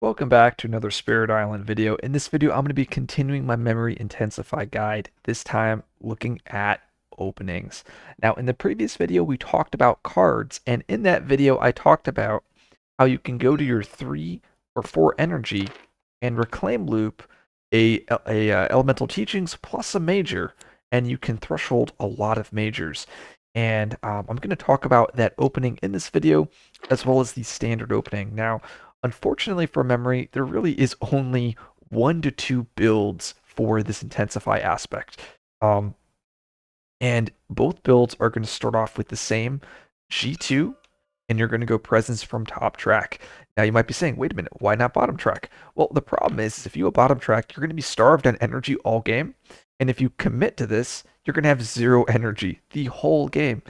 Welcome back to another Spirit Island video. In this video, I'm going to be continuing my Memory Intensify guide, this time looking at openings. Now, in the previous video, we talked about cards, and in that video, I talked about how you can go to your 3 or 4 energy and reclaim loop a elemental teachings plus a major, and you can threshold a lot of majors. And I'm going to talk about that opening in this video, as well as the standard opening. Now, unfortunately for memory, there really is only 1 to 2 builds for this Intensify aspect. Um, and both builds are going to start off with the same G2, and you're going to go presence from top track. Now you might be saying, wait a minute, why not bottom track? Well, the problem is if you go bottom track, you're going to be starved on energy all game. And if you commit to this, you're going to have 0 energy the whole game.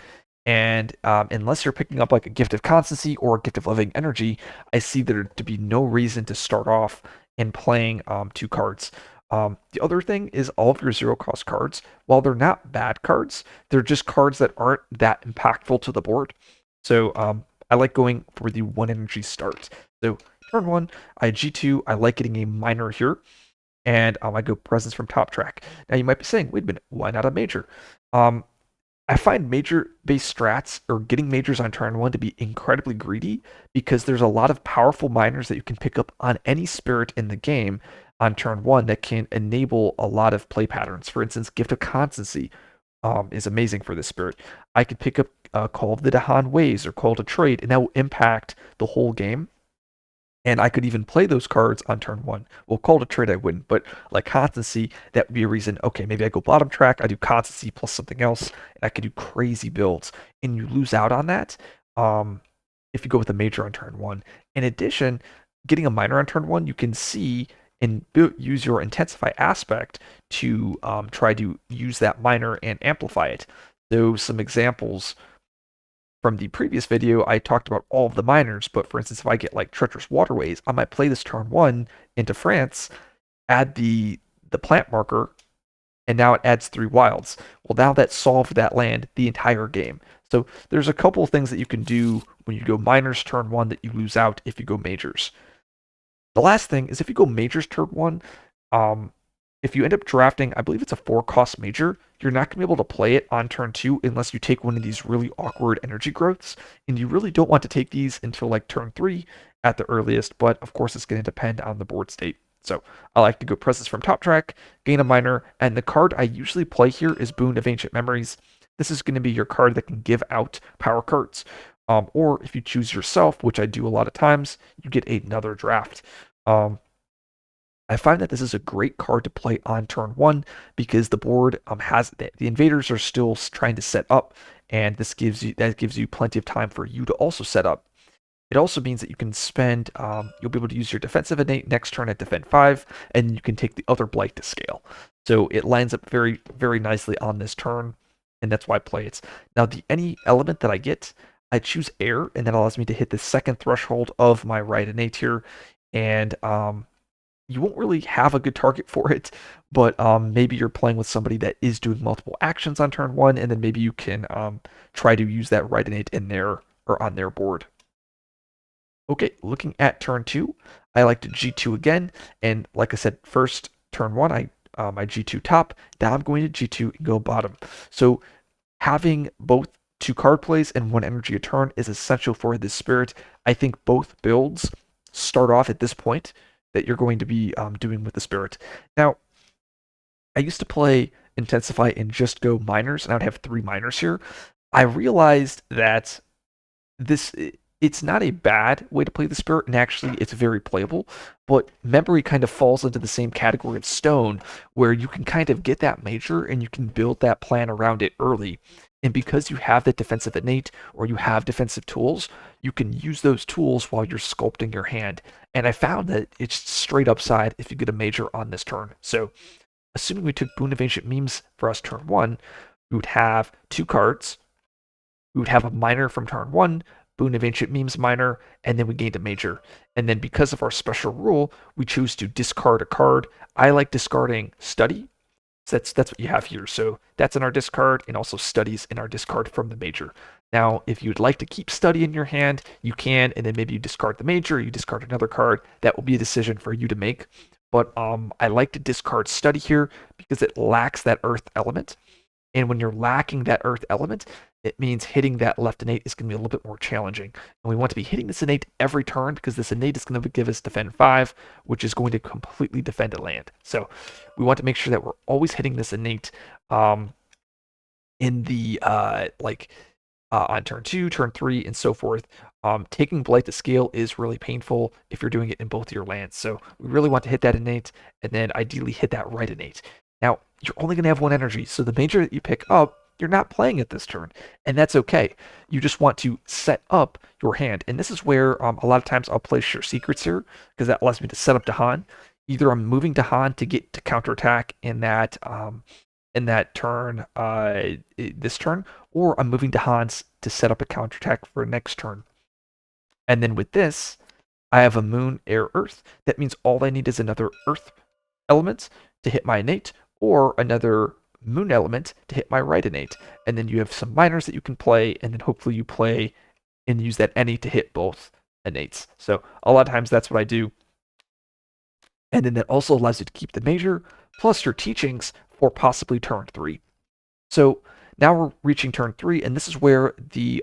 And unless you're picking up like a gift of constancy or a gift of living energy, I see there to be no reason to start off in playing 2 cards. The other thing is all of your 0 cost cards, while they're not bad cards, they're just cards that aren't that impactful to the board. So I like going for the 1 energy start. So turn 1, I G2, I like getting a minor here, and I go presence from top track. Now you might be saying, wait a minute, why not a major? I find major-based strats or getting majors on turn 1 to be incredibly greedy because there's a lot of powerful minors that you can pick up on any spirit in the game on turn 1 that can enable a lot of play patterns. For instance, Gift of Constancy is amazing for this spirit. I could pick up Call of the Dahan Ways or Call to Trade, and that will impact the whole game. And I could even play those cards on turn 1. Well, Call to Trade I wouldn't, but like Constancy, that would be a reason, okay, maybe I go bottom track, I do Constancy plus something else, and I could do crazy builds. And you lose out on that if you go with a major on turn 1. In addition, getting a minor on turn 1, you can see and use your Intensify aspect to try to use that minor and amplify it. So some examples from the previous video, I talked about all of the minors, but for instance, if I get like Treacherous Waterways, I might play this turn 1 into France, add the plant marker, and now it adds 3 wilds. Well, now that solved that land the entire game. So there's a couple of things that you can do when you go minors turn 1 that you lose out if you go majors. The last thing is if you go majors turn 1, if you end up drafting, I believe it's a 4-cost major, you're not going to be able to play it on turn 2 unless you take one of these really awkward energy growths. And you really don't want to take these until like turn 3 at the earliest, but of course it's going to depend on the board state. So I like to go presence from top track, gain a minor, and the card I usually play here is Boon of Ancient Memories. This is going to be your card that can give out power cards. Or if you choose yourself, which I do a lot of times, you get another draft. I find that this is a great card to play on turn 1 because the board has the invaders are still trying to set up, and this gives you plenty of time for you to also set up. It also means that you can spend you'll be able to use your defensive innate next turn at defend 5, and you can take the other blight to scale. So it lines up very very nicely on this turn, and that's why I play it. Now any element that I get, I choose air, and that allows me to hit the second threshold of my right innate here, and you won't really have a good target for it, but maybe you're playing with somebody that is doing multiple actions on turn 1, and then maybe you can try to use that right innate in their or on their board. Okay, looking at turn 2, I like to G2 again, and like I said, first turn 1, I G2 top. Now I'm going to G2 and go bottom. So having both 2 card plays and 1 energy a turn is essential for this spirit. I think both builds start off at this point that you're going to be doing with the spirit. Now, I used to play Intensify and just go minors, and I would have 3 minors here. I realized that it's not a bad way to play the spirit, and actually it's very playable, but memory kind of falls into the same category of stone, where you can kind of get that major and you can build that plan around it early. And because you have that defensive innate or you have defensive tools, you can use those tools while you're sculpting your hand. And I found that it's straight upside if you get a major on this turn. So assuming we took Boon of Ancient Memes for us turn 1, we would have 2 cards. We would have a minor from turn 1, Boon of Ancient Memes minor, and then we gained a major. And then because of our special rule, we choose to discard a card. I like discarding Study. So that's what you have here. So that's in our discard, and also Studies in our discard from the major. Now, if you'd like to keep study in your hand, you can, and then maybe you discard the major, you discard another card. That will be a decision for you to make. But I like to discard study here because it lacks that earth element. And when you're lacking that earth element, it means hitting that left innate is going to be a little bit more challenging. And we want to be hitting this innate every turn because this innate is going to give us defend 5, which is going to completely defend a land. So we want to make sure that we're always hitting this innate in the on turn 2, turn 3, and so forth. Taking Blight to scale is really painful if you're doing it in both your lands. So we really want to hit that innate, and then ideally hit that right innate. Now, you're only going to have one energy, so the major that you pick up, you're not playing it this turn, and that's okay. You just want to set up your hand, and this is where a lot of times I'll play Sure Secrets here, because that allows me to set up Dahan. Either I'm moving Dahan to get to counterattack in that turn, this turn, or I'm moving Dahan to set up a counterattack for next turn. And then with this, I have a Moon, Air, Earth. That means all I need is another Earth element to hit my innate, or another Moon element to hit my right innate. And then you have some minors that you can play, and then hopefully you play and use that any to hit both innates. So a lot of times that's what I do. And then that also allows you to keep the major, plus your teachings for possibly turn 3. So now we're reaching turn 3, and this is where the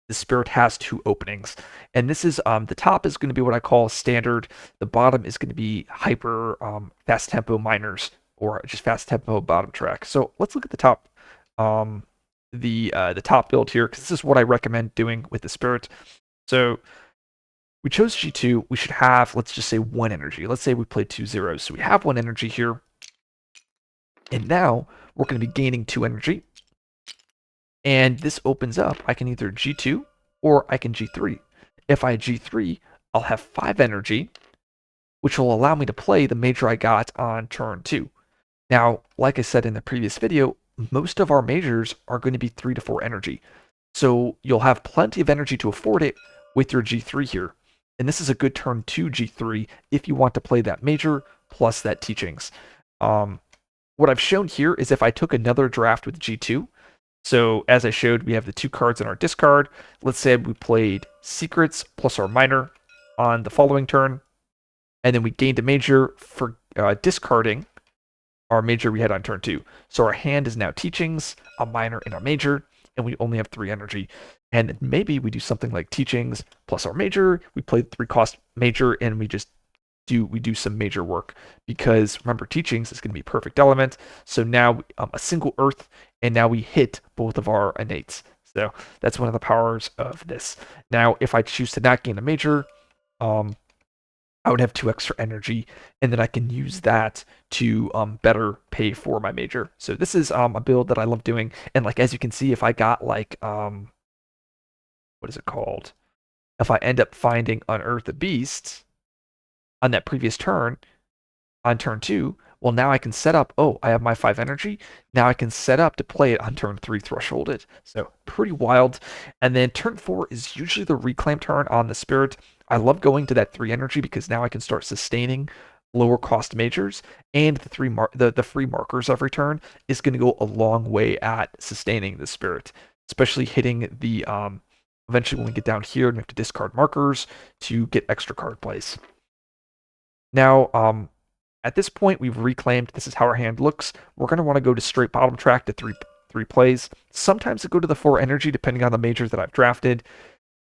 spirit has 2 openings. And this is the top is going to be what I call standard. The bottom is going to be hyper fast tempo minors, or just fast tempo bottom track. So let's look at the top, the top build here, because this is what I recommend doing with the spirit. So we chose G2. We should have, let's just say, 1 energy. Let's say we played 2 zeros. So we have 1 energy here. And now we're going to be gaining 2 energy. And this opens up. I can either G2 or I can G3. If I G3, I'll have 5 energy, which will allow me to play the major I got on turn 2. Now, like I said in the previous video, most of our majors are going to be 3 to 4 energy. So you'll have plenty of energy to afford it with your G3 here. And this is a good turn 2 G3 if you want to play that major plus that teachings. What I've shown here is if I took another draft with G2, so as I showed, we have the 2 cards in our discard. Let's say we played Secrets plus our minor on the following turn, and then we gained a major for discarding our major we had on turn 2. So our hand is now Teachings, a minor, and a major, and we only have 3 energy. And maybe we do something like Teachings plus our major, we play the 3-cost major, and we do some major work, because remember, Teachings is going to be perfect element. So now a single earth, and now we hit both of our innates. So that's one of the powers of this. Now, if I choose to not gain a major, I would have 2 extra energy, and then I can use that to better pay for my major. So this is a build that I love doing. And like, as you can see, if I got like what is it called? If I end up finding Unearth a Beast on that previous turn, on turn 2, well, now I can set up, oh, I have my 5 energy. Now I can set up to play it on turn 3 thresholded. So pretty wild. And then turn 4 is usually the reclaim turn on the spirit. I love going to that 3 energy because now I can start sustaining lower cost majors, and the free markers every turn is going to go a long way at sustaining the spirit, especially hitting the eventually when we get down here and we have to discard markers to get extra card plays. Now, at this point, we've reclaimed. This is how our hand looks. We're going to want to go to straight bottom track to three plays. Sometimes I go to the 4 energy, depending on the majors that I've drafted.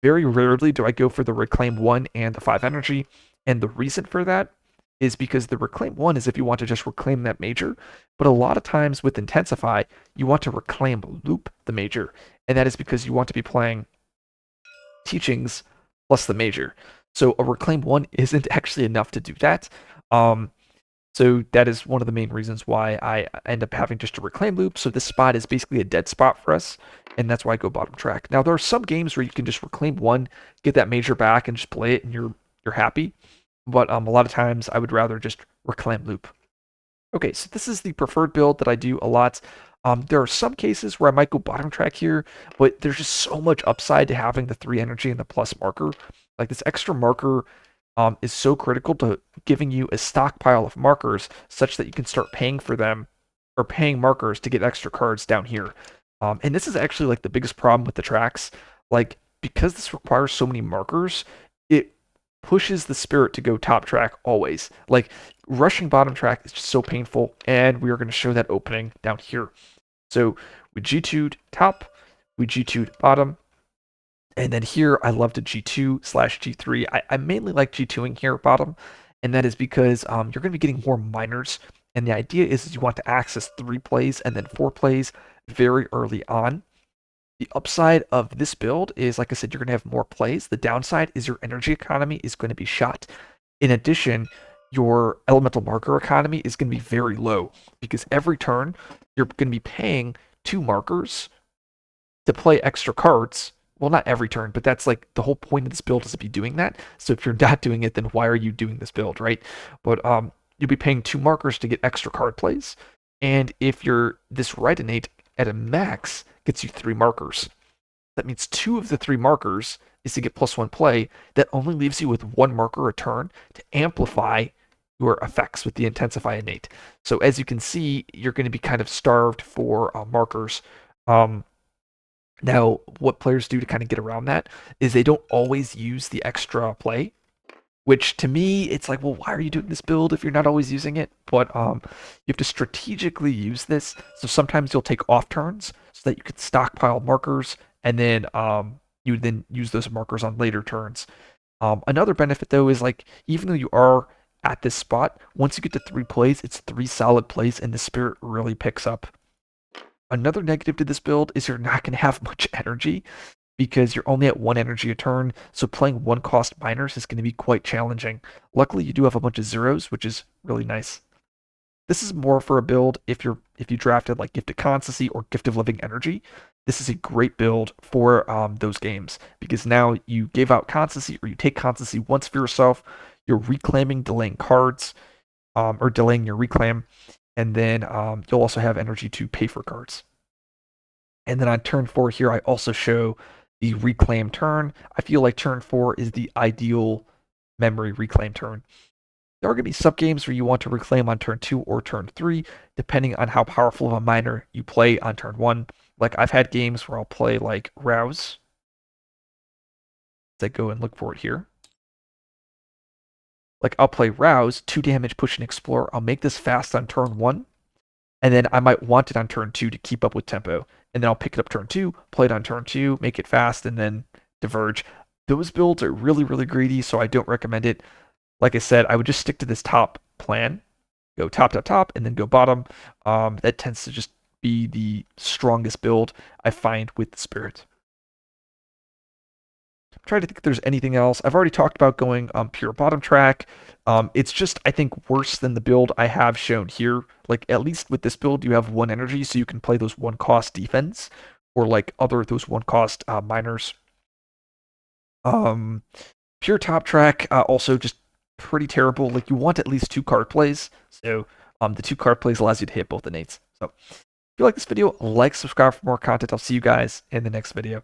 Very rarely do I go for the reclaim 1 and the 5 energy. And the reason for that is because the reclaim 1 is if you want to just reclaim that major. But a lot of times with Intensify, you want to reclaim loop the major. And that is because you want to be playing Teachings plus the major. So a reclaim 1 isn't actually enough to do that. So that is one of the main reasons why I end up having just a reclaim loop. So this spot is basically a dead spot for us, and that's why I go bottom track. Now there are some games where you can just reclaim 1, get that major back, and just play it, and you're happy. But a lot of times I would rather just reclaim loop. Okay, so this is the preferred build that I do a lot. There are some cases where I might go bottom track here, but there's just so much upside to having the 3 energy and the plus marker. Like this extra marker is so critical to giving you a stockpile of markers such that you can start paying for them, or paying markers to get extra cards down here. And this is actually like the biggest problem with the tracks. Like, because this requires so many markers, it pushes the spirit to go top track always. Like, rushing bottom track is just so painful, and we are going to show that opening down here. So we G2'd top, we G2'd bottom, and then here I love to G2/G3. I mainly like G2ing here bottom, and that is because you're going to be getting more minors. And the idea is you want to access 3 plays and then 4 plays very early on. The upside of this build is, like I said, you're going to have more plays. The downside is your energy economy is going to be shot. In addition, your elemental marker economy is going to be very low because every turn you're going to be paying 2 markers to play extra cards. Well, not every turn, but that's like the whole point of this build is to be doing that. So if you're not doing it, then why are you doing this build, right? But you'll be paying 2 markers to get extra card plays. And if you're this right innate at a max gets you 3 markers. That means 2 of the 3 markers is to get +1 play. That only leaves you with 1 marker a turn to amplify your effects with the Intensify innate. So as you can see, you're going to be kind of starved for markers. Now, what players do to kind of get around that is they don't always use the extra play, which to me, it's like, well, why are you doing this build if you're not always using it? But you have to strategically use this. So sometimes you'll take off turns so that you can stockpile markers, and then you then use those markers on later turns. Another benefit though is like, even though you are at this spot, once you get to 3 plays, it's 3 solid plays, and the spirit really picks up. Another negative to this build is you're not going to have much energy because you're only at 1 energy a turn, so playing 1 cost minors is going to be quite challenging. Luckily, you do have a bunch of zeros, which is really nice. This is more for a build if you drafted like Gift of Constancy or Gift of Living Energy. This is a great build for those games because now you gave out Constancy or you take Constancy once for yourself. You're reclaiming, delaying cards, or delaying your reclaim, and then you'll also have energy to pay for cards. And then on turn 4 here, I also show the reclaim turn. I feel like turn 4 is the ideal memory reclaim turn. There are going to be sub-games where you want to reclaim on turn 2 or turn 3, depending on how powerful of a miner you play on turn 1. Like, I've had games where I'll play, like, Rouse. Let's go and look for it here. Like, I'll play Rouse, 2 damage, push and explore. I'll make this fast on turn 1, and then I might want it on turn 2 to keep up with tempo. And then I'll pick it up turn 2, play it on turn 2, make it fast, and then diverge. Those builds are really, really greedy, so I don't recommend it. Like I said, I would just stick to this top plan. Go top, top, top, and then go bottom. That tends to just be the strongest build I find with the Spirit. I'm trying to think if there's anything else. I've already talked about going pure bottom track. It's just, I think, worse than the build I have shown here. Like, at least with this build, you have 1 energy, so you can play those 1 cost defense, or like those 1 cost miners. Pure top track, also just pretty terrible. Like, you want at least 2 card plays, so the 2 card plays allows you to hit both innates. So if you like this video, like, subscribe for more content. I'll see you guys in the next video.